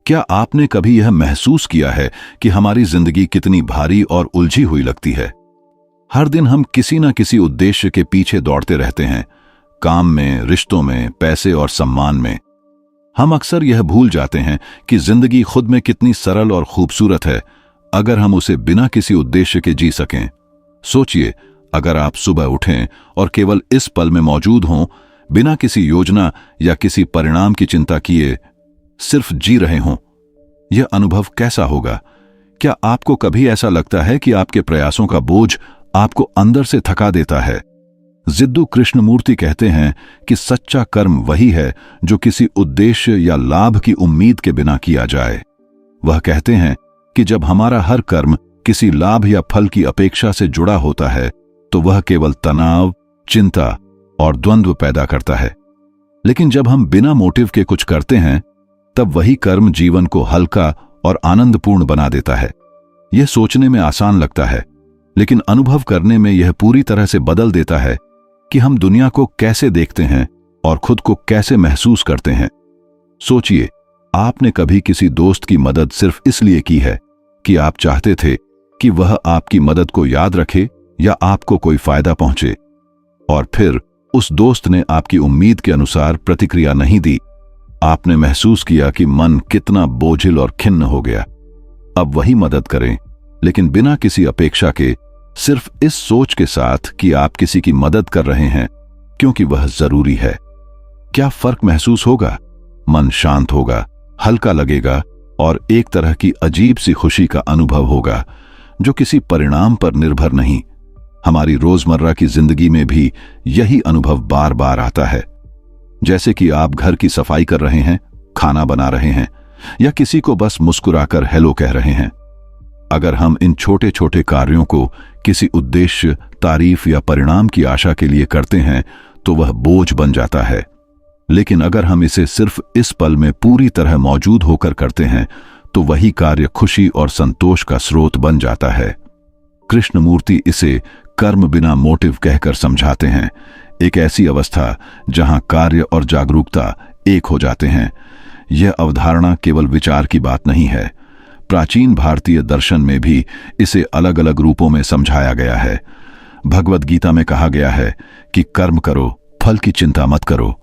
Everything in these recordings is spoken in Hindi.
क्या आपने कभी यह महसूस किया है कि हमारी जिंदगी कितनी भारी और उलझी हुई लगती है? हर दिन हम किसी न किसी उद्देश्य के पीछे दौड़ते रहते हैं, काम में, रिश्तों में, पैसे और सम्मान में। हम अक्सर यह भूल जाते हैं कि जिंदगी खुद में कितनी सरल और खूबसूरत है अगर हम उसे बिना किसी उद्देश्य के जी सकें। सोचिए, अगर आप सुबह उठें और केवल इस पल में मौजूद हों, बिना किसी योजना या किसी परिणाम की चिंता किए सिर्फ जी रहे हों, यह अनुभव कैसा होगा? क्या आपको कभी ऐसा लगता है कि आपके प्रयासों का बोझ आपको अंदर से थका देता है? जिद्दू कृष्णमूर्ति कहते हैं कि सच्चा कर्म वही है जो किसी उद्देश्य या लाभ की उम्मीद के बिना किया जाए। वह कहते हैं कि जब हमारा हर कर्म किसी लाभ या फल की अपेक्षा से जुड़ा होता है तो वह केवल तनाव, चिंता और द्वंद्व पैदा करता है। लेकिन जब हम बिना मोटिव के कुछ करते हैं, तब वही कर्म जीवन को हल्का और आनंदपूर्ण बना देता है। यह सोचने में आसान लगता है, लेकिन अनुभव करने में यह पूरी तरह से बदल देता है कि हम दुनिया को कैसे देखते हैं और खुद को कैसे महसूस करते हैं। सोचिए, आपने कभी किसी दोस्त की मदद सिर्फ इसलिए की है कि आप चाहते थे कि वह आपकी मदद को याद रखे या आपको कोई फायदा पहुंचे, और फिर उस दोस्त ने आपकी उम्मीद के अनुसार प्रतिक्रिया नहीं दी। आपने महसूस किया कि मन कितना बोझिल और खिन्न हो गया। अब वही मदद करें, लेकिन बिना किसी अपेक्षा के, सिर्फ इस सोच के साथ कि आप किसी की मदद कर रहे हैं क्योंकि वह जरूरी है। क्या फर्क महसूस होगा? मन शांत होगा, हल्का लगेगा और एक तरह की अजीब सी खुशी का अनुभव होगा जो किसी परिणाम पर निर्भर नहीं। हमारी रोजमर्रा की जिंदगी में भी यही अनुभव बार बार आता है। जैसे कि आप घर की सफाई कर रहे हैं, खाना बना रहे हैं या किसी को बस मुस्कुराकर हेलो कह रहे हैं। अगर हम इन छोटे छोटे कार्यों को किसी उद्देश्य, तारीफ या परिणाम की आशा के लिए करते हैं तो वह बोझ बन जाता है। लेकिन अगर हम इसे सिर्फ इस पल में पूरी तरह मौजूद होकर करते हैं तो वही कार्य खुशी और संतोष का स्रोत बन जाता है। कृष्णमूर्ति इसे कर्म बिना मोटिव कहकर समझाते हैं, एक ऐसी अवस्था जहां कार्य और जागरूकता एक हो जाते हैं। यह अवधारणा केवल विचार की बात नहीं है। प्राचीन भारतीय दर्शन में भी इसे अलग अलग रूपों में समझाया गया है। भगवद गीता में कहा गया है कि कर्म करो, फल की चिंता मत करो।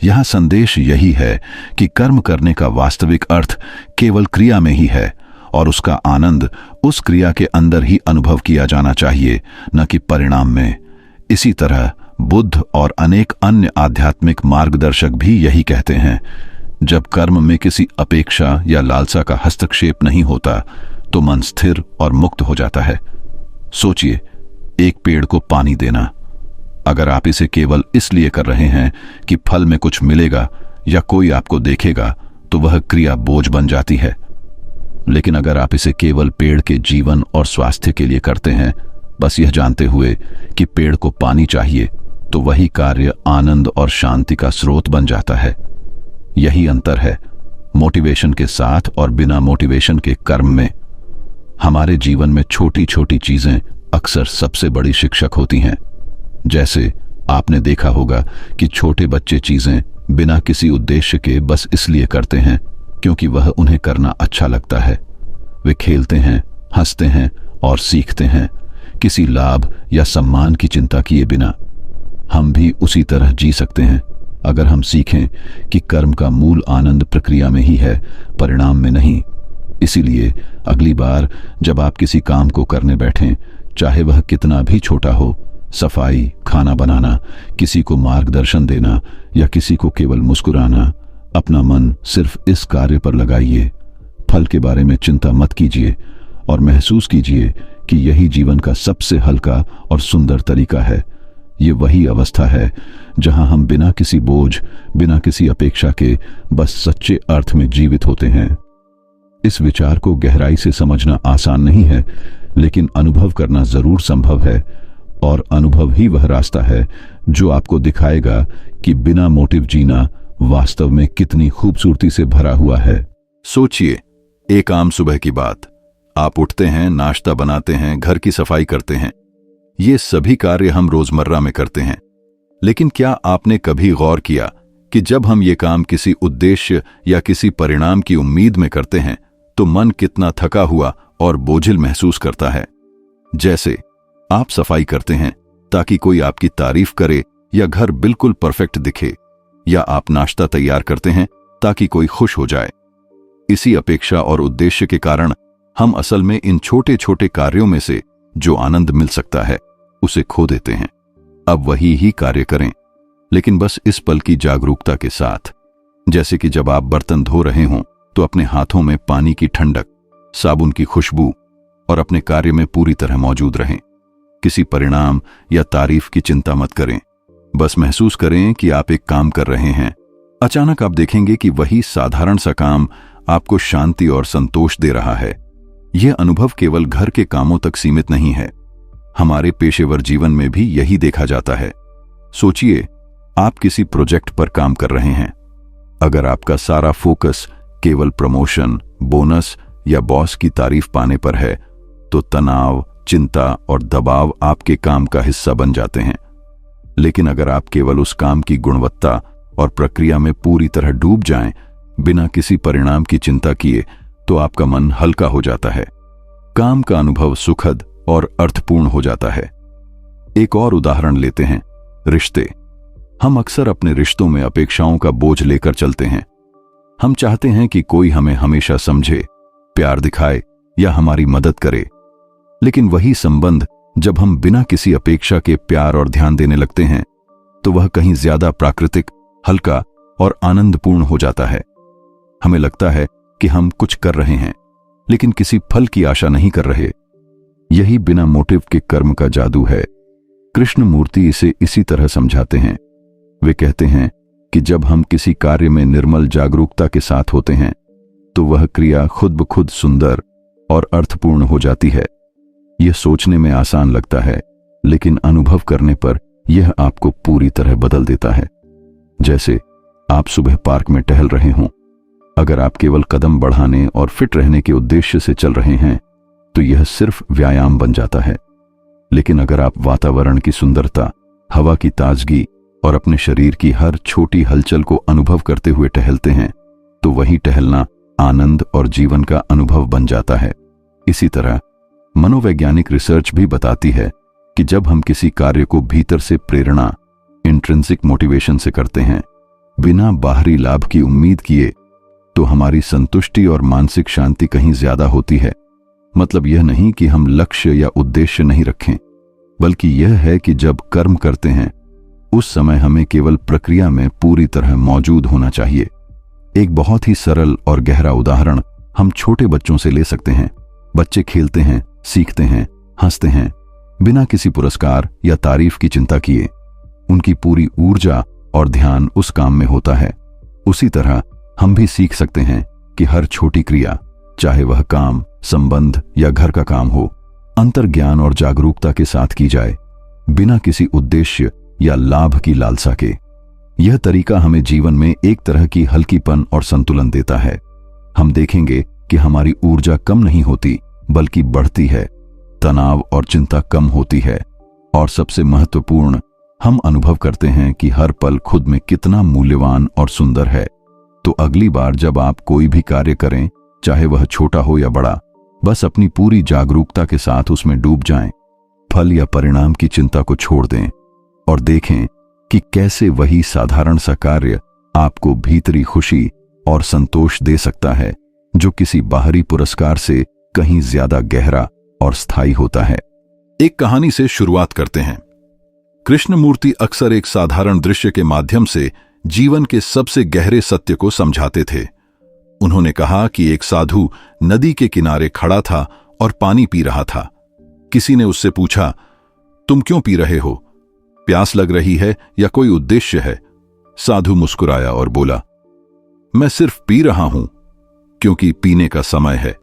यहां संदेश यही है कि कर्म करने का वास्तविक अर्थ केवल क्रिया में ही है और उसका आनंद उस क्रिया के अंदर ही अनुभव किया जाना चाहिए, न कि परिणाम में। इसी तरह बुद्ध और अनेक अन्य आध्यात्मिक मार्गदर्शक भी यही कहते हैं, जब कर्म में किसी अपेक्षा या लालसा का हस्तक्षेप नहीं होता तो मन स्थिर और मुक्त हो जाता है। सोचिए, एक पेड़ को पानी देना। अगर आप इसे केवल इसलिए कर रहे हैं कि फल में कुछ मिलेगा या कोई आपको देखेगा तो वह क्रिया बोझ बन जाती है। लेकिन अगर आप इसे केवल पेड़ के जीवन और स्वास्थ्य के लिए करते हैं, बस यह जानते हुए कि पेड़ को पानी चाहिए, तो वही कार्य आनंद और शांति का स्रोत बन जाता है। यही अंतर है मोटिवेशन के साथ और बिना मोटिवेशन के कर्म में। हमारे जीवन में छोटी छोटी चीजें अक्सर सबसे बड़ी शिक्षक होती हैं। जैसे आपने देखा होगा कि छोटे बच्चे चीजें बिना किसी उद्देश्य के बस इसलिए करते हैं क्योंकि वह उन्हें करना अच्छा लगता है। वे खेलते हैं, हंसते हैं और सीखते हैं, किसी लाभ या सम्मान की चिंता किए बिना। हम भी उसी तरह जी सकते हैं अगर हम सीखें कि कर्म का मूल आनंद प्रक्रिया में ही है, परिणाम में नहीं। इसीलिए अगली बार जब आप किसी काम को करने बैठें, चाहे वह कितना भी छोटा हो, सफाई, खाना बनाना, किसी को मार्गदर्शन देना या किसी को केवल मुस्कुराना, अपना मन सिर्फ इस कार्य पर लगाइए। फल के बारे में चिंता मत कीजिए और महसूस कीजिए कि यही जीवन का सबसे हल्का और सुंदर तरीका है। ये वही अवस्था है जहां हम बिना किसी बोझ, बिना किसी अपेक्षा के बस सच्चे अर्थ में जीवित होते हैं। इस विचार को गहराई से समझना आसान नहीं है, लेकिन अनुभव करना जरूर संभव है, और अनुभव ही वह रास्ता है जो आपको दिखाएगा कि बिना मोटिव जीना वास्तव में कितनी खूबसूरती से भरा हुआ है। सोचिए, एक आम सुबह की बात। आप उठते हैं, नाश्ता बनाते हैं, घर की सफाई करते हैं। ये सभी कार्य हम रोजमर्रा में करते हैं, लेकिन क्या आपने कभी गौर किया कि जब हम ये काम किसी उद्देश्य या किसी परिणाम की उम्मीद में करते हैं तो मन कितना थका हुआ और बोझिल महसूस करता है। जैसे आप सफाई करते हैं ताकि कोई आपकी तारीफ करे या घर बिल्कुल परफेक्ट दिखे, या आप नाश्ता तैयार करते हैं ताकि कोई खुश हो जाए। इसी अपेक्षा और उद्देश्य के कारण हम असल में इन छोटे छोटे कार्यों में से जो आनंद मिल सकता है उसे खो देते हैं। अब वही ही कार्य करें, लेकिन बस इस पल की जागरूकता के साथ। जैसे कि जब आप बर्तन धो रहे हों तो अपने हाथों में पानी की ठंडक, साबुन की खुशबू और अपने कार्य में पूरी तरह मौजूद रहें। किसी परिणाम या तारीफ की चिंता मत करें, बस महसूस करें कि आप एक काम कर रहे हैं। अचानक आप देखेंगे कि वही साधारण सा काम आपको शांति और संतोष दे रहा है। यह अनुभव केवल घर के कामों तक सीमित नहीं है, हमारे पेशेवर जीवन में भी यही देखा जाता है। सोचिए, आप किसी प्रोजेक्ट पर काम कर रहे हैं। अगर आपका सारा फोकस केवल प्रमोशन, बोनस या बॉस की तारीफ पाने पर है तो तनाव, चिंता और दबाव आपके काम का हिस्सा बन जाते हैं। लेकिन अगर आप केवल उस काम की गुणवत्ता और प्रक्रिया में पूरी तरह डूब जाएं, बिना किसी परिणाम की चिंता किए, तो आपका मन हल्का हो जाता है। काम का अनुभव सुखद और अर्थपूर्ण हो जाता है। एक और उदाहरण लेते हैं, रिश्ते। हम अक्सर अपने रिश्तों में अपेक्षाओं का बोझ लेकर चलते हैं। हम चाहते हैं कि कोई हमें हमेशा समझे, प्यार दिखाए या हमारी मदद करे। लेकिन वही संबंध जब हम बिना किसी अपेक्षा के प्यार और ध्यान देने लगते हैं तो वह कहीं ज्यादा प्राकृतिक, हल्का और आनंदपूर्ण हो जाता है। हमें लगता है कि हम कुछ कर रहे हैं लेकिन किसी फल की आशा नहीं कर रहे। यही बिना मोटिव के कर्म का जादू है। कृष्ण मूर्ति इसे इसी तरह समझाते हैं। वे कहते हैं कि जब हम किसी कार्य में निर्मल जागरूकता के साथ होते हैं तो वह क्रिया खुद ब खुद सुंदर और अर्थपूर्ण हो जाती है। यह सोचने में आसान लगता है, लेकिन अनुभव करने पर यह आपको पूरी तरह बदल देता है। जैसे आप सुबह पार्क में टहल रहे हों। अगर आप केवल कदम बढ़ाने और फिट रहने के उद्देश्य से चल रहे हैं तो यह सिर्फ व्यायाम बन जाता है। लेकिन अगर आप वातावरण की सुंदरता, हवा की ताजगी और अपने शरीर की हर छोटी हलचल को अनुभव करते हुए टहलते हैं तो वही टहलना आनंद और जीवन का अनुभव बन जाता है। इसी तरह मनोवैज्ञानिक रिसर्च भी बताती है कि जब हम किसी कार्य को भीतर से प्रेरणा, इंट्रिंसिक मोटिवेशन से करते हैं, बिना बाहरी लाभ की उम्मीद किए, तो हमारी संतुष्टि और मानसिक शांति कहीं ज्यादा होती है। मतलब यह नहीं कि हम लक्ष्य या उद्देश्य नहीं रखें, बल्कि यह है कि जब कर्म करते हैं उस समय हमें केवल प्रक्रिया में पूरी तरह मौजूद होना चाहिए। एक बहुत ही सरल और गहरा उदाहरण हम छोटे बच्चों से ले सकते हैं। बच्चे खेलते हैं, सीखते हैं, हंसते हैं, बिना किसी पुरस्कार या तारीफ की चिंता किए। उनकी पूरी ऊर्जा और ध्यान उस काम में होता है। उसी तरह हम भी सीख सकते हैं कि हर छोटी क्रिया, चाहे वह काम, संबंध या घर का काम हो, अंतर्ज्ञान और जागरूकता के साथ की जाए, बिना किसी उद्देश्य या लाभ की लालसा के। यह तरीका हमें जीवन में एक तरह की हल्कीपन और संतुलन देता है। हम देखेंगे कि हमारी ऊर्जा कम नहीं होती बल्कि बढ़ती है, तनाव और चिंता कम होती है, और सबसे महत्वपूर्ण, हम अनुभव करते हैं कि हर पल खुद में कितना मूल्यवान और सुंदर है। तो अगली बार जब आप कोई भी कार्य करें, चाहे वह छोटा हो या बड़ा, बस अपनी पूरी जागरूकता के साथ उसमें डूब जाएं। फल या परिणाम की चिंता को छोड़ दें और देखें कि कैसे वही साधारण सा कार्य आपको भीतरी खुशी और संतोष दे सकता है, जो किसी बाहरी पुरस्कार से कहीं ज्यादा गहरा और स्थायी होता है। एक कहानी से शुरुआत करते हैं। कृष्णमूर्ति अक्सर एक साधारण दृश्य के माध्यम से जीवन के सबसे गहरे सत्य को समझाते थे। उन्होंने कहा कि एक साधु नदी के किनारे खड़ा था और पानी पी रहा था। किसी ने उससे पूछा, तुम क्यों पी रहे हो? प्यास लग रही है या कोई उद्देश्य है? साधु मुस्कुराया और बोला, मैं सिर्फ पी रहा हूं क्योंकि पीने का समय है।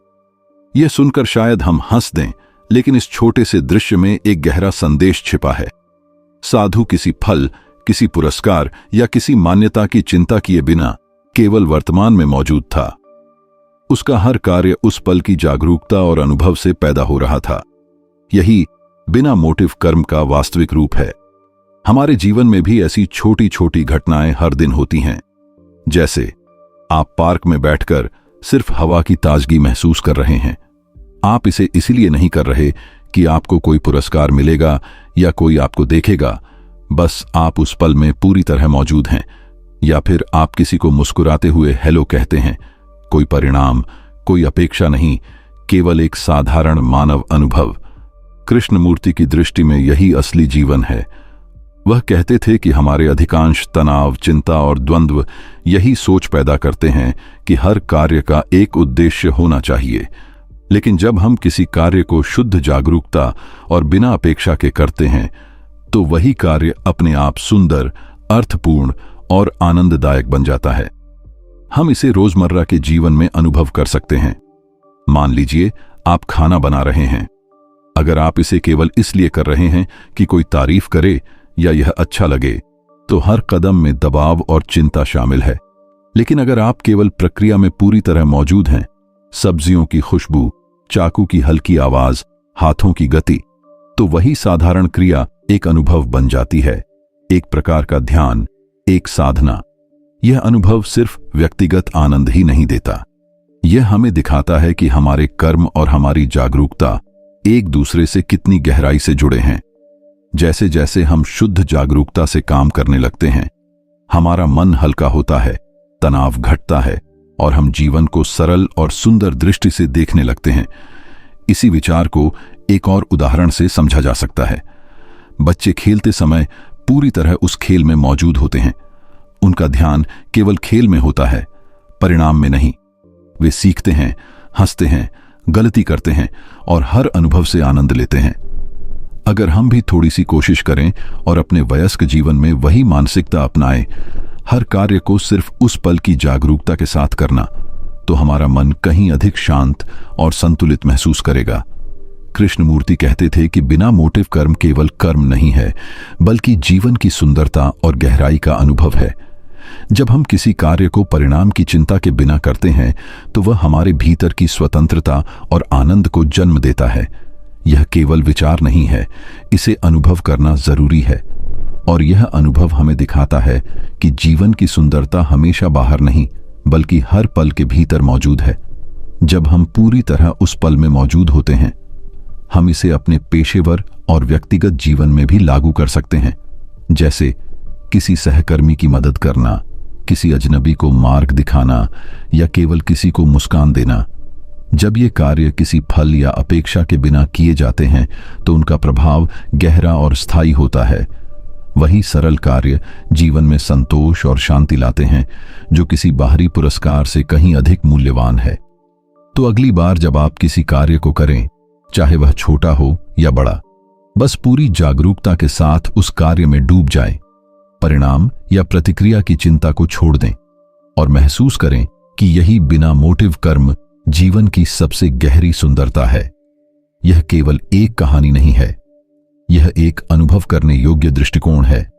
यह सुनकर शायद हम हंस दें, लेकिन इस छोटे से दृश्य में एक गहरा संदेश छिपा है। साधु किसी फल, किसी पुरस्कार या किसी मान्यता की चिंता किए बिना केवल वर्तमान में मौजूद था। उसका हर कार्य उस पल की जागरूकता और अनुभव से पैदा हो रहा था। यही बिना मोटिव कर्म का वास्तविक रूप है। हमारे जीवन में भी ऐसी छोटी छोटी घटनाएं हर दिन होती हैं। जैसे आप पार्क में बैठकर सिर्फ हवा की ताजगी महसूस कर रहे हैं। आप इसे इसीलिए नहीं कर रहे कि आपको कोई पुरस्कार मिलेगा या कोई आपको देखेगा, बस आप उस पल में पूरी तरह मौजूद हैं। या फिर आप किसी को मुस्कुराते हुए हेलो कहते हैं। कोई परिणाम, कोई अपेक्षा नहीं, केवल एक साधारण मानव अनुभव। कृष्णमूर्ति की दृष्टि में यही असली जीवन है। वह कहते थे कि हमारे अधिकांश तनाव, चिंता और द्वंद्व यही सोच पैदा करते हैं कि हर कार्य का एक उद्देश्य होना चाहिए। लेकिन जब हम किसी कार्य को शुद्ध जागरूकता और बिना अपेक्षा के करते हैं, तो वही कार्य अपने आप सुंदर, अर्थपूर्ण और आनंददायक बन जाता है। हम इसे रोजमर्रा के जीवन में अनुभव कर सकते हैं। मान लीजिए आप खाना बना रहे हैं। अगर आप इसे केवल इसलिए कर रहे हैं कि कोई तारीफ करे या यह अच्छा लगे, तो हर कदम में दबाव और चिंता शामिल है। लेकिन अगर आप केवल प्रक्रिया में पूरी तरह मौजूद हैं, सब्जियों की खुशबू, चाकू की हल्की आवाज, हाथों की गति, तो वही साधारण क्रिया एक अनुभव बन जाती है, एक प्रकार का ध्यान, एक साधना। यह अनुभव सिर्फ व्यक्तिगत आनंद ही नहीं देता, यह हमें दिखाता है कि हमारे कर्म और हमारी जागरूकता एक दूसरे से कितनी गहराई से जुड़े हैं। जैसे जैसे हम शुद्ध जागरूकता से काम करने लगते हैं, हमारा मन हल्का होता है, तनाव घटता है और हम जीवन को सरल और सुंदर दृष्टि से देखने लगते हैं। इसी विचार को एक और उदाहरण से समझा जा सकता है। बच्चे खेलते समय पूरी तरह उस खेल में मौजूद होते हैं। उनका ध्यान केवल खेल में होता है, परिणाम में नहीं। वे सीखते हैं, हंसते हैं, गलती करते हैं और हर अनुभव से आनंद लेते हैं। अगर हम भी थोड़ी सी कोशिश करें और अपने वयस्क जीवन में वही मानसिकता अपनाएं, हर कार्य को सिर्फ उस पल की जागरूकता के साथ करना, तो हमारा मन कहीं अधिक शांत और संतुलित महसूस करेगा। कृष्णमूर्ति कहते थे कि बिना मोटिव कर्म केवल कर्म नहीं है, बल्कि जीवन की सुंदरता और गहराई का अनुभव है। जब हम किसी कार्य को परिणाम की चिंता के बिना करते हैं, तो वह हमारे भीतर की स्वतंत्रता और आनंद को जन्म देता है। यह केवल विचार नहीं है, इसे अनुभव करना जरूरी है। और यह अनुभव हमें दिखाता है कि जीवन की सुंदरता हमेशा बाहर नहीं, बल्कि हर पल के भीतर मौजूद है। जब हम पूरी तरह उस पल में मौजूद होते हैं, हम इसे अपने पेशेवर और व्यक्तिगत जीवन में भी लागू कर सकते हैं। जैसे किसी सहकर्मी की मदद करना, किसी अजनबी को मार्ग दिखाना या केवल किसी को मुस्कान देना। जब ये कार्य किसी फल या अपेक्षा के बिना किए जाते हैं, तो उनका प्रभाव गहरा और स्थायी होता है। वही सरल कार्य जीवन में संतोष और शांति लाते हैं, जो किसी बाहरी पुरस्कार से कहीं अधिक मूल्यवान है। तो अगली बार जब आप किसी कार्य को करें, चाहे वह छोटा हो या बड़ा, बस पूरी जागरूकता के साथ उस कार्य में डूब जाएं। परिणाम या प्रतिक्रिया की चिंता को छोड़ दें और महसूस करें कि यही बिना मोटिव कर्म जीवन की सबसे गहरी सुंदरता है। यह केवल एक कहानी नहीं है, यह एक अनुभव करने योग्य दृष्टिकोण है।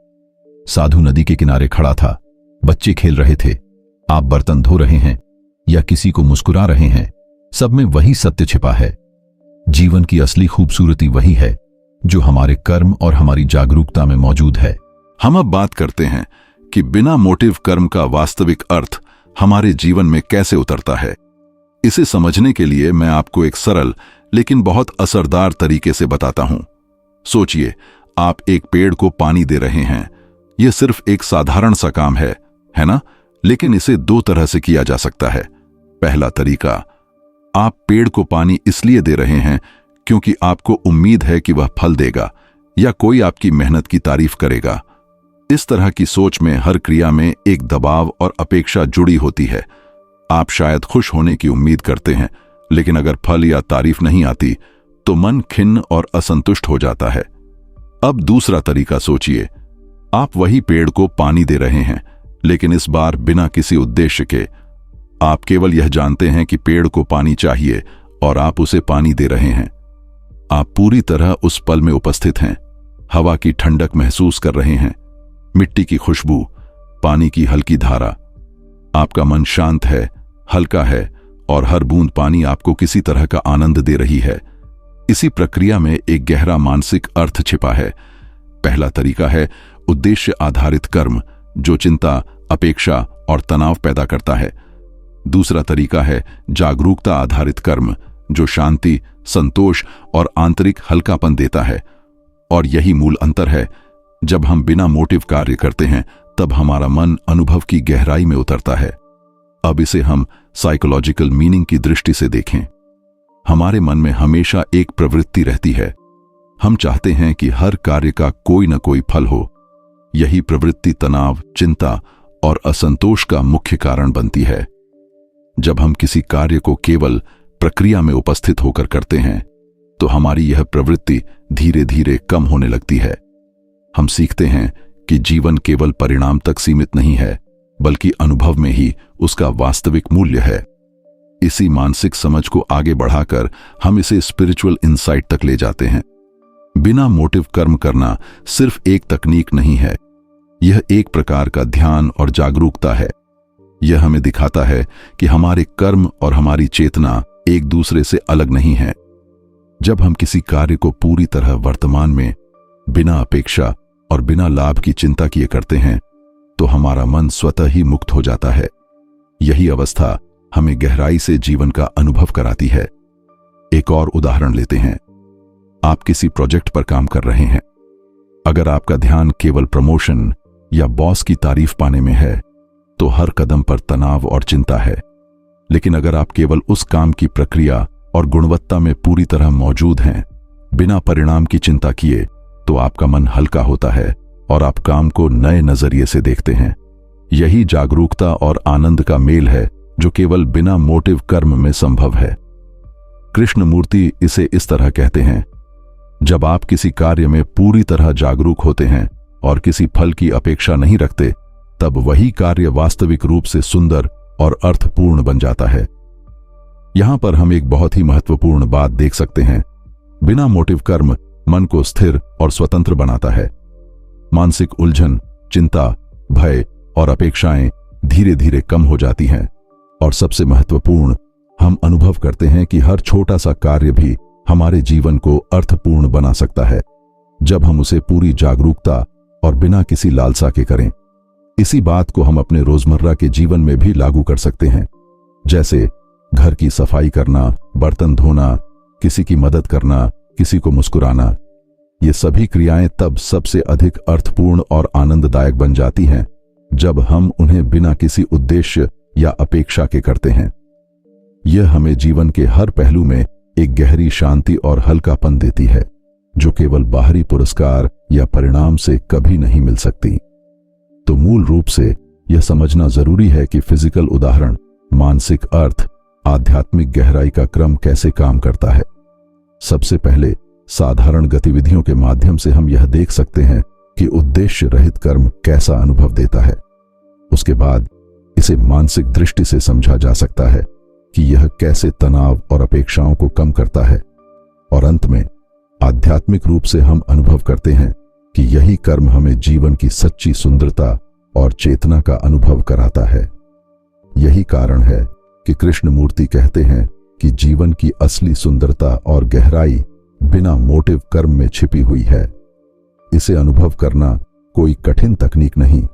साधु नदी के किनारे खड़ा था, बच्चे खेल रहे थे, आप बर्तन धो रहे हैं या किसी को मुस्कुरा रहे हैं, सब में वही सत्य छिपा है। जीवन की असली खूबसूरती वही है जो हमारे कर्म और हमारी जागरूकता में मौजूद है। हम अब बात करते हैं कि बिना मोटिव कर्म का वास्तविक अर्थ हमारे जीवन में कैसे उतरता है। इसे समझने के लिए मैं आपको एक सरल लेकिन बहुत असरदार तरीके से बताता हूं। सोचिए, आप एक पेड़ को पानी दे रहे हैं। यह सिर्फ एक साधारण सा काम है ना? लेकिन इसे दो तरह से किया जा सकता है। पहला तरीका, आप पेड़ को पानी इसलिए दे रहे हैं क्योंकि आपको उम्मीद है कि वह फल देगा या कोई आपकी मेहनत की तारीफ करेगा। इस तरह की सोच में हर क्रिया में एक दबाव और अपेक्षा जुड़ी होती है। आप शायद खुश होने की उम्मीद करते हैं, लेकिन अगर फल या तारीफ नहीं आती तो मन खिन्न और असंतुष्ट हो जाता है। अब दूसरा तरीका सोचिए, आप वही पेड़ को पानी दे रहे हैं, लेकिन इस बार बिना किसी उद्देश्य के। आप केवल यह जानते हैं कि पेड़ को पानी चाहिए और आप उसे पानी दे रहे हैं। आप पूरी तरह उस पल में उपस्थित हैं, हवा की ठंडक महसूस कर रहे हैं, मिट्टी की खुशबू, पानी की हल्की धारा। आपका मन शांत है, हल्का है और हर बूंद पानी आपको किसी तरह का आनंद दे रही है। इसी प्रक्रिया में एक गहरा मानसिक अर्थ छिपा है। पहला तरीका है उद्देश्य आधारित कर्म जो चिंता, अपेक्षा और तनाव पैदा करता है। दूसरा तरीका है जागरूकता आधारित कर्म जो शांति, संतोष और आंतरिक हल्कापन देता है। और यही मूल अंतर है। जब हम बिना मोटिव कार्य करते हैं तब हमारा मन अनुभव की गहराई में उतरता है। अब इसे हम साइकोलॉजिकल मीनिंग की दृष्टि से देखें। हमारे मन में हमेशा एक प्रवृत्ति रहती है। हम चाहते हैं कि हर कार्य का कोई न कोई फल हो। यही प्रवृत्ति तनाव, चिंता और असंतोष का मुख्य कारण बनती है। जब हम किसी कार्य को केवल प्रक्रिया में उपस्थित होकर करते हैं तो हमारी यह प्रवृत्ति धीरे धीरे कम होने लगती है। हम सीखते हैं कि जीवन केवल परिणाम तक सीमित नहीं है, बल्कि अनुभव में ही उसका वास्तविक मूल्य है। इसी मानसिक समझ को आगे बढ़ाकर हम इसे स्पिरिचुअल इंसाइट तक ले जाते हैं। बिना मोटिव कर्म करना सिर्फ एक तकनीक नहीं है, यह एक प्रकार का ध्यान और जागरूकता है। यह हमें दिखाता है कि हमारे कर्म और हमारी चेतना एक दूसरे से अलग नहीं है। जब हम किसी कार्य को पूरी तरह वर्तमान में, बिना अपेक्षा और बिना लाभ की चिंता किए करते हैं तो हमारा मन स्वतः ही मुक्त हो जाता है। यही अवस्था हमें गहराई से जीवन का अनुभव कराती है। एक और उदाहरण लेते हैं। आप किसी प्रोजेक्ट पर काम कर रहे हैं। अगर आपका ध्यान केवल प्रमोशन या बॉस की तारीफ पाने में है तो हर कदम पर तनाव और चिंता है। लेकिन अगर आप केवल उस काम की प्रक्रिया और गुणवत्ता में पूरी तरह मौजूद हैं, बिना परिणाम की चिंता किए, तो आपका मन हल्का होता है और आप काम को नए नजरिए से देखते हैं। यही जागरूकता और आनंद का मेल है जो केवल बिना मोटिव कर्म में संभव है। कृष्णमूर्ति इसे इस तरह कहते हैं, जब आप किसी कार्य में पूरी तरह जागरूक होते हैं और किसी फल की अपेक्षा नहीं रखते, तब वही कार्य वास्तविक रूप से सुंदर और अर्थपूर्ण बन जाता है। यहां पर हम एक बहुत ही महत्वपूर्ण बात देख सकते हैं। बिना मोटिव कर्म मन को स्थिर और स्वतंत्र बनाता है। मानसिक उलझन, चिंता, भय और अपेक्षाएं धीरे धीरे कम हो जाती हैं। और सबसे महत्वपूर्ण, हम अनुभव करते हैं कि हर छोटा सा कार्य भी हमारे जीवन को अर्थपूर्ण बना सकता है, जब हम उसे पूरी जागरूकता और बिना किसी लालसा के करें। इसी बात को हम अपने रोजमर्रा के जीवन में भी लागू कर सकते हैं, जैसे घर की सफाई करना, बर्तन धोना, किसी की मदद करना, किसी को मुस्कुराना। ये सभी क्रियाएं तब सबसे अधिक अर्थपूर्ण और आनंददायक बन जाती हैं जब हम उन्हें बिना किसी उद्देश्य या अपेक्षा के करते हैं। यह हमें जीवन के हर पहलू में एक गहरी शांति और हल्कापन देती है, जो केवल बाहरी पुरस्कार या परिणाम से कभी नहीं मिल सकती। तो मूल रूप से यह समझना जरूरी है कि फिजिकल उदाहरण, मानसिक अर्थ, आध्यात्मिक गहराई का क्रम कैसे काम करता है। सबसे पहले साधारण गतिविधियों के माध्यम से हम यह देख सकते हैं कि उद्देश्य रहित कर्म कैसा अनुभव देता है। उसके बाद इसे मानसिक दृष्टि से समझा जा सकता है कि यह कैसे तनाव और अपेक्षाओं को कम करता है। और अंत में आध्यात्मिक रूप से हम अनुभव करते हैं कि यही कर्म हमें जीवन की सच्ची सुंदरता और चेतना का अनुभव कराता है। यही कारण है कि कृष्णमूर्ति कहते हैं कि जीवन की असली सुंदरता और गहराई बिना मोटिव कर्म में छिपी हुई है। इसे अनुभव करना कोई कठिन तकनीक नहीं,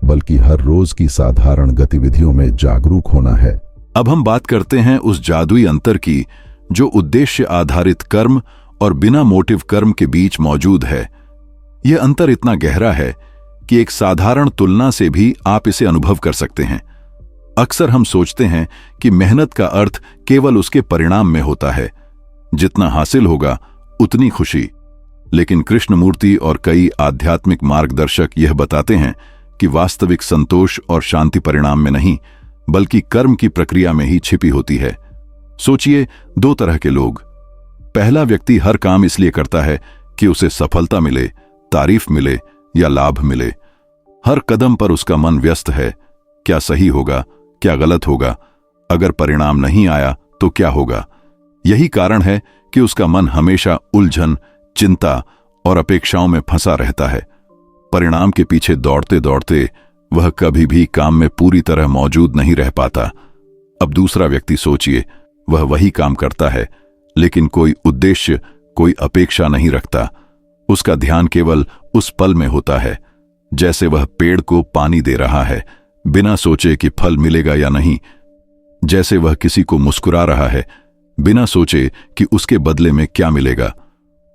बल्कि हर रोज की साधारण गतिविधियों में जागरूक होना है। अब हम बात करते हैं उस जादुई अंतर की जो उद्देश्य आधारित कर्म और बिना मोटिव कर्म के बीच मौजूद है। यह अंतर इतना गहरा है कि एक साधारण तुलना से भी आप इसे अनुभव कर सकते हैं। अक्सर हम सोचते हैं कि मेहनत का अर्थ केवल उसके परिणाम में होता है, जितना हासिल होगा उतनी खुशी। लेकिन कृष्णमूर्ति और कई आध्यात्मिक मार्गदर्शक यह बताते हैं कि वास्तविक संतोष और शांति परिणाम में नहीं, बल्कि कर्म की प्रक्रिया में ही छिपी होती है। सोचिए, दो तरह के लोग। पहला व्यक्ति हर काम इसलिए करता है कि उसे सफलता मिले, तारीफ मिले या लाभ मिले। हर कदम पर उसका मन व्यस्त है, क्या सही होगा, क्या गलत होगा, अगर परिणाम नहीं आया तो क्या होगा। यही कारण है कि उसका मन हमेशा उलझन, चिंता और अपेक्षाओं में फंसा रहता है। परिणाम के पीछे दौड़ते दौड़ते वह कभी भी काम में पूरी तरह मौजूद नहीं रह पाता। अब दूसरा व्यक्ति सोचिए, वह वही काम करता है लेकिन कोई उद्देश्य, कोई अपेक्षा नहीं रखता। उसका ध्यान केवल उस पल में होता है। जैसे वह पेड़ को पानी दे रहा है बिना सोचे कि फल मिलेगा या नहीं, जैसे वह किसी को मुस्कुरा रहा है बिना सोचे कि उसके बदले में क्या मिलेगा।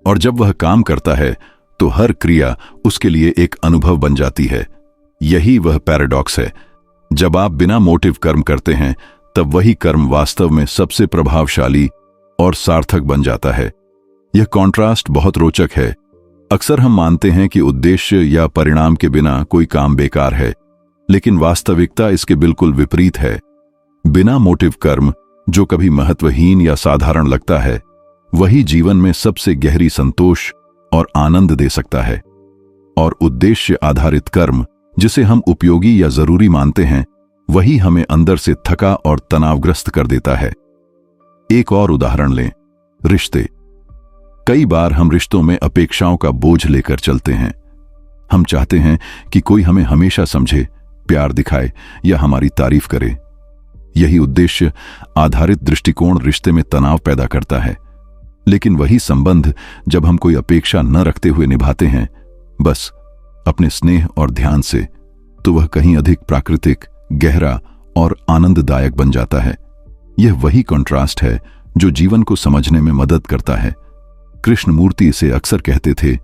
और जब वह काम करता है तो हर क्रिया उसके लिए एक अनुभव बन जाती है। यही वह पैराडॉक्स है। जब आप बिना मोटिव कर्म करते हैं तब वही कर्म वास्तव में सबसे प्रभावशाली और सार्थक बन जाता है। यह कॉन्ट्रास्ट बहुत रोचक है। अक्सर हम मानते हैं कि उद्देश्य या परिणाम के बिना कोई काम बेकार है, लेकिन वास्तविकता इसके बिल्कुल विपरीत है। बिना मोटिव कर्म जो कभी महत्वहीन या साधारण लगता है, वही जीवन में सबसे गहरी संतोष और आनंद दे सकता है। और उद्देश्य आधारित कर्म जिसे हम उपयोगी या जरूरी मानते हैं, वही हमें अंदर से थका और तनावग्रस्त कर देता है। एक और उदाहरण लें, रिश्ते। कई बार हम रिश्तों में अपेक्षाओं का बोझ लेकर चलते हैं। हम चाहते हैं कि कोई हमें हमेशा समझे, प्यार दिखाए या हमारी तारीफ करे। यही उद्देश्य आधारित दृष्टिकोण रिश्ते में तनाव पैदा करता है। लेकिन वही संबंध जब हम कोई अपेक्षा न रखते हुए निभाते हैं, बस अपने स्नेह और ध्यान से, तो वह कहीं अधिक प्राकृतिक, गहरा और आनंददायक बन जाता है। यह वही कॉन्ट्रास्ट है जो जीवन को समझने में मदद करता है। कृष्णमूर्ति इसे अक्सर कहते थे,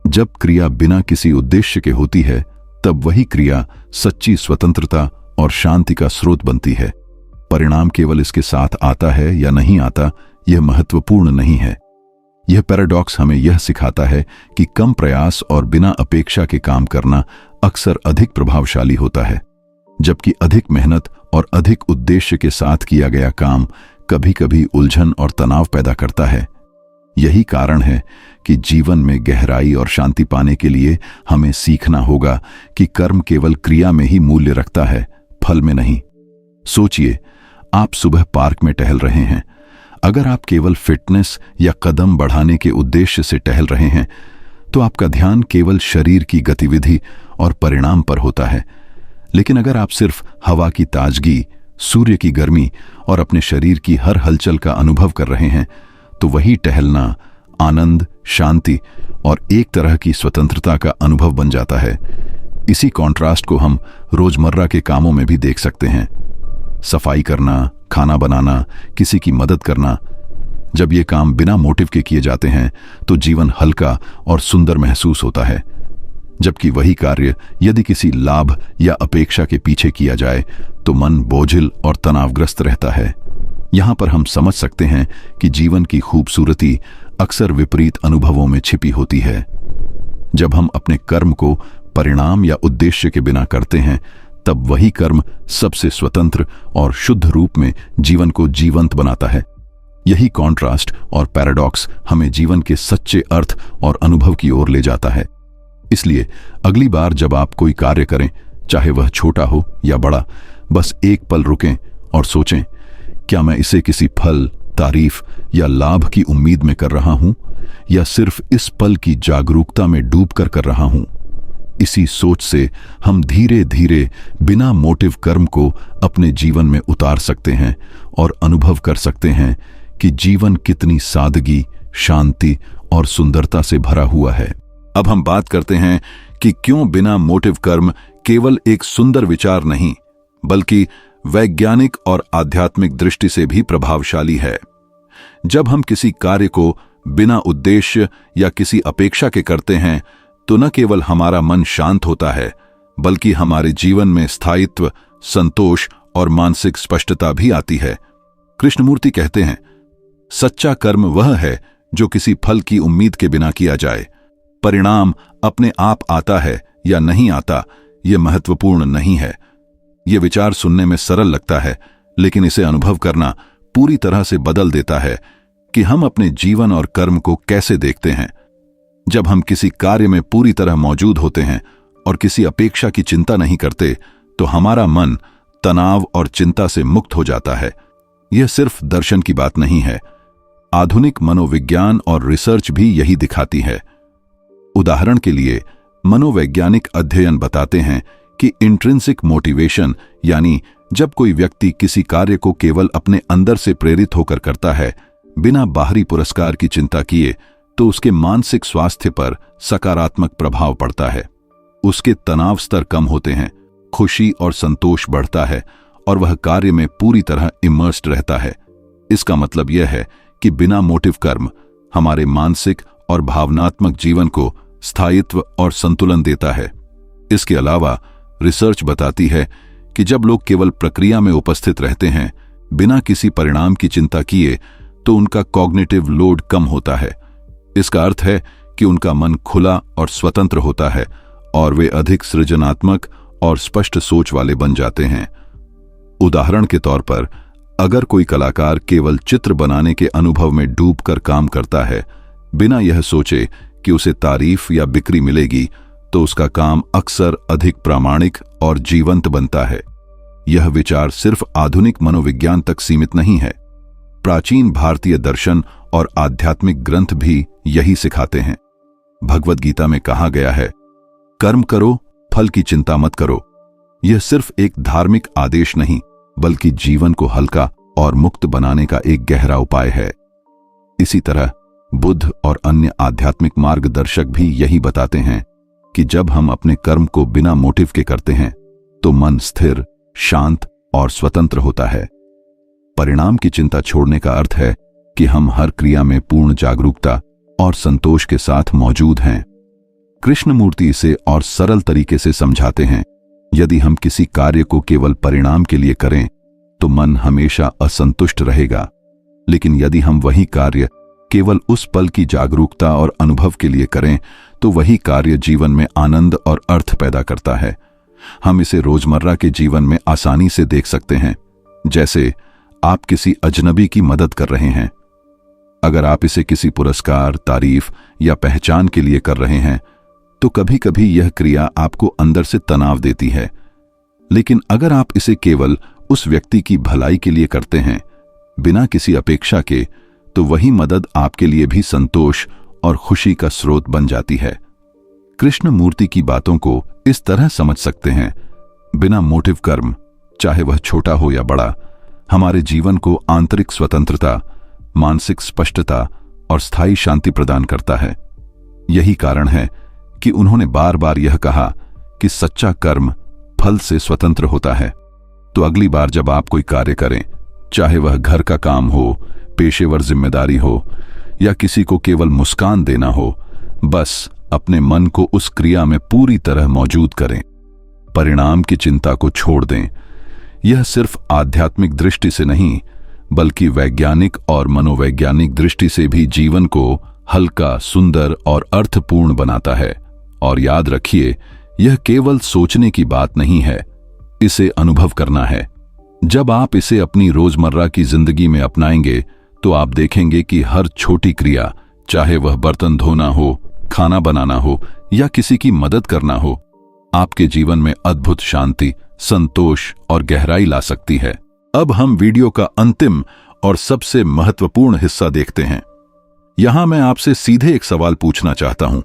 जब क्रिया बिना किसी उद्देश्य के होती है तब वही क्रिया सच्ची स्वतंत्रता और शांति का स्रोत बनती है। परिणाम केवल इसके साथ आता है या नहीं आता, यह महत्वपूर्ण नहीं है। यह पैराडॉक्स हमें यह सिखाता है कि कम प्रयास और बिना अपेक्षा के काम करना अक्सर अधिक प्रभावशाली होता है, जबकि अधिक मेहनत और अधिक उद्देश्य के साथ किया गया काम कभी-कभी उलझन और तनाव पैदा करता है। यही कारण है कि जीवन में गहराई और शांति पाने के लिए हमें सीखना होगा कि कर्म केवल क्रिया में ही मूल्य रखता है, फल में नहीं। सोचिए, आप सुबह पार्क में टहल रहे हैं। अगर आप केवल फिटनेस या कदम बढ़ाने के उद्देश्य से टहल रहे हैं, तो आपका ध्यान केवल शरीर की गतिविधि और परिणाम पर होता है। लेकिन अगर आप सिर्फ हवा की ताजगी, सूर्य की गर्मी और अपने शरीर की हर हलचल का अनुभव कर रहे हैं, तो वही टहलना आनंद, शांति और एक तरह की स्वतंत्रता का अनुभव बन जाता है। इसी कॉन्ट्रास्ट को हम रोजमर्रा के कामों में भी देख सकते हैं। सफाई करना, खाना बनाना, किसी की मदद करना। जब ये काम बिना मोटिव के किए जाते हैं तो जीवन हल्का और सुंदर महसूस होता है, जबकि वही कार्य यदि किसी लाभ या अपेक्षा के पीछे किया जाए तो मन बोझिल और तनावग्रस्त रहता है। यहाँ पर हम समझ सकते हैं कि जीवन की खूबसूरती अक्सर विपरीत अनुभवों में छिपी होती है। जब हम अपने कर्म को परिणाम या उद्देश्य के बिना करते हैं, तब वही कर्म सबसे स्वतंत्र और शुद्ध रूप में जीवन को जीवंत बनाता है। यही कॉन्ट्रास्ट और पैराडॉक्स हमें जीवन के सच्चे अर्थ और अनुभव की ओर ले जाता है। इसलिए अगली बार जब आप कोई कार्य करें, चाहे वह छोटा हो या बड़ा, बस एक पल रुकें और सोचें, क्या मैं इसे किसी फल, तारीफ या लाभ की उम्मीद में कर रहा हूं, या सिर्फ इस पल की जागरूकता में डूबकर कर रहा हूं। इसी सोच से हम धीरे धीरे बिना मोटिव कर्म को अपने जीवन में उतार सकते हैं और अनुभव कर सकते हैं कि जीवन कितनी सादगी, शांति और सुंदरता से भरा हुआ है। अब हम बात करते हैं कि क्यों बिना मोटिव कर्म केवल एक सुंदर विचार नहीं, बल्कि वैज्ञानिक और आध्यात्मिक दृष्टि से भी प्रभावशाली है। जब हम किसी कार्य को बिना उद्देश्य या किसी अपेक्षा के करते हैं, तो न केवल हमारा मन शांत होता है, बल्कि हमारे जीवन में स्थायित्व, संतोष और मानसिक स्पष्टता भी आती है। कृष्णमूर्ति कहते हैं, सच्चा कर्म वह है जो किसी फल की उम्मीद के बिना किया जाए। परिणाम अपने आप आता है या नहीं आता, यह महत्वपूर्ण नहीं है। यह विचार सुनने में सरल लगता है, लेकिन इसे अनुभव करना पूरी तरह से बदल देता है कि हम अपने जीवन और कर्म को कैसे देखते हैं। जब हम किसी कार्य में पूरी तरह मौजूद होते हैं और किसी अपेक्षा की चिंता नहीं करते, तो हमारा मन तनाव और चिंता से मुक्त हो जाता है। यह सिर्फ दर्शन की बात नहीं है, आधुनिक मनोविज्ञान और रिसर्च भी यही दिखाती है। उदाहरण के लिए, मनोवैज्ञानिक अध्ययन बताते हैं कि इंट्रिंसिक मोटिवेशन, यानी जब कोई व्यक्ति किसी कार्य को केवल अपने अंदर से प्रेरित होकर करता है, बिना बाहरी पुरस्कार की चिंता किए, तो उसके मानसिक स्वास्थ्य पर सकारात्मक प्रभाव पड़ता है। उसके तनाव स्तर कम होते हैं, खुशी और संतोष बढ़ता है और वह कार्य में पूरी तरह इमर्स्ड रहता है। इसका मतलब यह है कि बिना मोटिव कर्म हमारे मानसिक और भावनात्मक जीवन को स्थायित्व और संतुलन देता है। इसके अलावा रिसर्च बताती है कि जब लोग केवल प्रक्रिया में उपस्थित रहते हैं, बिना किसी परिणाम की चिंता किए, तो उनका कॉग्निटिव लोड कम होता है। इसका अर्थ है कि उनका मन खुला और स्वतंत्र होता है और वे अधिक सृजनात्मक और स्पष्ट सोच वाले बन जाते हैं। उदाहरण के तौर पर, अगर कोई कलाकार केवल चित्र बनाने के अनुभव में डूबकर काम करता है, बिना यह सोचे कि उसे तारीफ या बिक्री मिलेगी, तो उसका काम अक्सर अधिक प्रामाणिक और जीवंत बनता है। यह विचार सिर्फ आधुनिक मनोविज्ञान तक सीमित नहीं है। प्राचीन भारतीय दर्शन और आध्यात्मिक ग्रंथ भी यही सिखाते हैं। भगवद गीता में कहा गया है, कर्म करो, फल की चिंता मत करो। यह सिर्फ एक धार्मिक आदेश नहीं, बल्कि जीवन को हल्का और मुक्त बनाने का एक गहरा उपाय है। इसी तरह बुद्ध और अन्य आध्यात्मिक मार्गदर्शक भी यही बताते हैं कि जब हम अपने कर्म को बिना मोटिव के करते हैं, तो मन स्थिर, शांत और स्वतंत्र होता है। परिणाम की चिंता छोड़ने का अर्थ है कि हम हर क्रिया में पूर्ण जागरूकता और संतोष के साथ मौजूद हैं। कृष्णमूर्ति इसे और सरल तरीके से समझाते हैं। यदि हम किसी कार्य को केवल परिणाम के लिए करें, तो मन हमेशा असंतुष्ट रहेगा। लेकिन यदि हम वही कार्य केवल उस पल की जागरूकता और अनुभव के लिए करें, तो वही कार्य जीवन में आनंद और अर्थ पैदा करता है। हम इसे रोजमर्रा के जीवन में आसानी से देख सकते हैं। जैसे आप किसी अजनबी की मदद कर रहे हैं। अगर आप इसे किसी पुरस्कार, तारीफ या पहचान के लिए कर रहे हैं, तो कभी कभी यह क्रिया आपको अंदर से तनाव देती है। लेकिन अगर आप इसे केवल उस व्यक्ति की भलाई के लिए करते हैं, बिना किसी अपेक्षा के, तो वही मदद आपके लिए भी संतोष और खुशी का स्रोत बन जाती है। कृष्णमूर्ति की बातों को इस तरह समझ सकते हैं, बिना मोटिव कर्म, चाहे वह छोटा हो या बड़ा, हमारे जीवन को आंतरिक स्वतंत्रता, मानसिक स्पष्टता और स्थायी शांति प्रदान करता है। यही कारण है कि उन्होंने बार बार यह कहा कि सच्चा कर्म फल से स्वतंत्र होता है। तो अगली बार जब आप कोई कार्य करें, चाहे वह घर का काम हो, पेशेवर जिम्मेदारी हो या किसी को केवल मुस्कान देना हो, बस अपने मन को उस क्रिया में पूरी तरह मौजूद करें। परिणाम की चिंता को छोड़ दें। यह सिर्फ आध्यात्मिक दृष्टि से नहीं, बल्कि वैज्ञानिक और मनोवैज्ञानिक दृष्टि से भी जीवन को हल्का, सुंदर और अर्थपूर्ण बनाता है। और याद रखिए, यह केवल सोचने की बात नहीं है, इसे अनुभव करना है। जब आप इसे अपनी रोजमर्रा की जिंदगी में अपनाएंगे, तो आप देखेंगे कि हर छोटी क्रिया, चाहे वह बर्तन धोना हो, खाना बनाना हो या किसी की मदद करना हो, आपके जीवन में अद्भुत शांति, संतोष और गहराई ला सकती है। अब हम वीडियो का अंतिम और सबसे महत्वपूर्ण हिस्सा देखते हैं। यहां मैं आपसे सीधे एक सवाल पूछना चाहता हूं।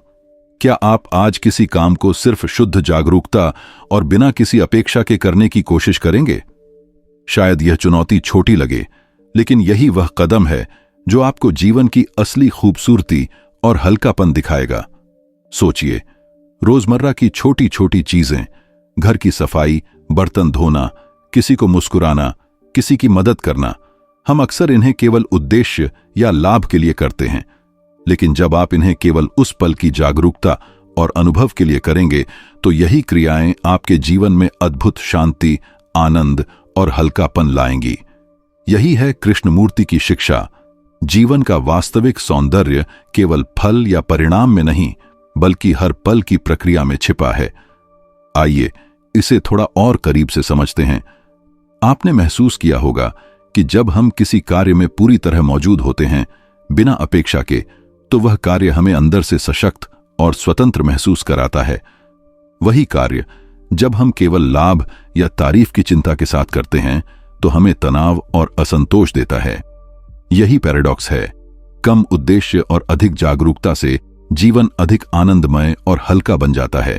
क्या आप आज किसी काम को सिर्फ शुद्ध जागरूकता और बिना किसी अपेक्षा के करने की कोशिश करेंगे? शायद यह चुनौती छोटी लगे, लेकिन यही वह कदम है जो आपको जीवन की असली खूबसूरती और हल्कापन दिखाएगा। सोचिए, रोजमर्रा की छोटी छोटी चीजें, घर की सफाई, बर्तन धोना, किसी को मुस्कुराना, किसी की मदद करना, हम अक्सर इन्हें केवल उद्देश्य या लाभ के लिए करते हैं। लेकिन जब आप इन्हें केवल उस पल की जागरूकता और अनुभव के लिए करेंगे, तो यही क्रियाएं आपके जीवन में अद्भुत शांति, आनंद और हल्कापन लाएंगी। यही है कृष्णमूर्ति की शिक्षा। जीवन का वास्तविक सौंदर्य केवल फल या परिणाम में नहीं, बल्कि हर पल की प्रक्रिया में छिपा है। आइए इसे थोड़ा और करीब से समझते हैं। आपने महसूस किया होगा कि जब हम किसी कार्य में पूरी तरह मौजूद होते हैं, बिना अपेक्षा के, तो वह कार्य हमें अंदर से सशक्त और स्वतंत्र महसूस कराता है। वही कार्य जब हम केवल लाभ या तारीफ की चिंता के साथ करते हैं, तो हमें तनाव और असंतोष देता है। यही पैराडॉक्स है। कम उद्देश्य और अधिक जागरूकता से जीवन अधिक आनंदमय और हल्का बन जाता है।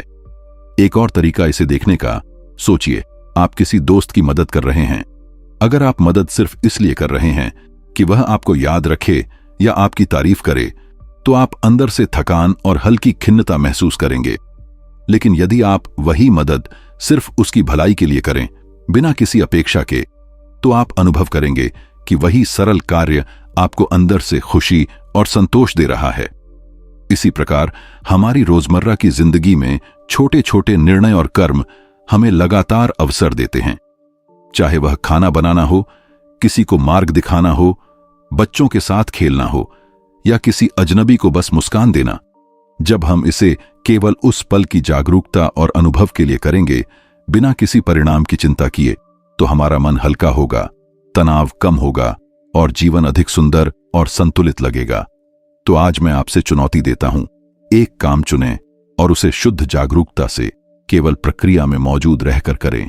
एक और तरीका इसे देखने का, सोचिए, आप किसी दोस्त की मदद कर रहे हैं। अगर आप मदद सिर्फ इसलिए कर रहे हैं कि वह आपको याद रखे या आपकी तारीफ करे, तो आप अंदर से थकान और हल्की खिन्नता महसूस करेंगे। लेकिन यदि आप वही मदद सिर्फ उसकी भलाई के लिए करें, बिना किसी अपेक्षा के, तो आप अनुभव करेंगे कि वही सरल कार्य आपको अंदर से खुशी और संतोष दे रहा है। इसी प्रकार हमारी रोजमर्रा की जिंदगी में छोटे छोटे निर्णय और कर्म हमें लगातार अवसर देते हैं। चाहे वह खाना बनाना हो, किसी को मार्ग दिखाना हो, बच्चों के साथ खेलना हो या किसी अजनबी को बस मुस्कान देना। जब हम इसे केवल उस पल की जागरूकता और अनुभव के लिए करेंगे, बिना किसी परिणाम की चिंता किए, तो हमारा मन हल्का होगा, तनाव कम होगा और जीवन अधिक सुंदर और संतुलित लगेगा। तो आज मैं आपसे चुनौती देता हूं, एक काम चुनें और उसे शुद्ध जागरूकता से केवल प्रक्रिया में मौजूद रहकर करें।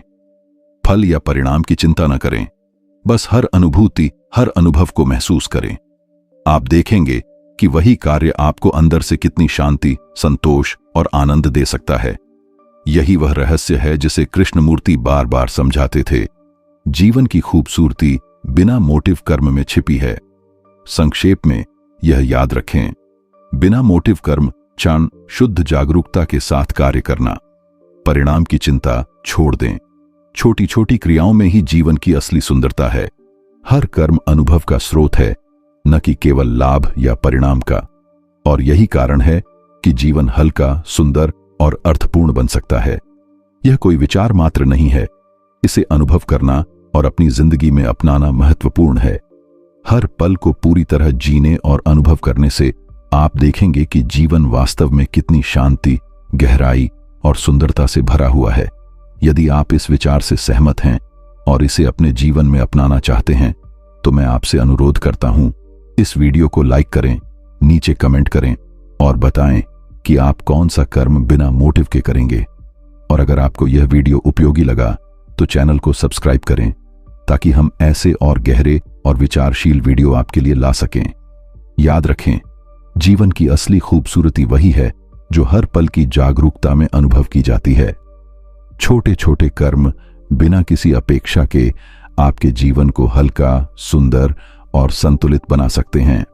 फल या परिणाम की चिंता न करें, बस हर अनुभूति, हर अनुभव को महसूस करें। आप देखेंगे कि वही कार्य आपको अंदर से कितनी शांति, संतोष और आनंद दे सकता है। यही वह रहस्य है जिसे कृष्णमूर्ति बार बार समझाते थे। जीवन की खूबसूरती बिना मोटिव कर्म में छिपी है। संक्षेप में यह याद रखें, बिना मोटिव कर्म क्षण शुद्ध जागरूकता के साथ कार्य करना। परिणाम की चिंता छोड़ दें। छोटी छोटी क्रियाओं में ही जीवन की असली सुंदरता है। हर कर्म अनुभव का स्रोत है, न कि केवल लाभ या परिणाम का। और यही कारण है कि जीवन हल्का, सुंदर और अर्थपूर्ण बन सकता है। यह कोई विचार मात्र नहीं है, इसे अनुभव करना और अपनी जिंदगी में अपनाना महत्वपूर्ण है। हर पल को पूरी तरह जीने और अनुभव करने से आप देखेंगे कि जीवन वास्तव में कितनी शांति, गहराई और सुंदरता से भरा हुआ है। यदि आप इस विचार से सहमत हैं और इसे अपने जीवन में अपनाना चाहते हैं, तो मैं आपसे अनुरोध करता हूं, इस वीडियो को लाइक करें, नीचे कमेंट करें और बताएं कि आप कौन सा कर्म बिना मोटिव के करेंगे। और अगर आपको यह वीडियो उपयोगी लगा तो चैनल को सब्सक्राइब करें, ताकि हम ऐसे और गहरे और विचारशील वीडियो आपके लिए ला सकें। याद रखें, जीवन की असली खूबसूरती वही है जो हर पल की जागरूकता में अनुभव की जाती है। छोटे छोटे कर्म बिना किसी अपेक्षा के आपके जीवन को हल्का, सुंदर और संतुलित बना सकते हैं।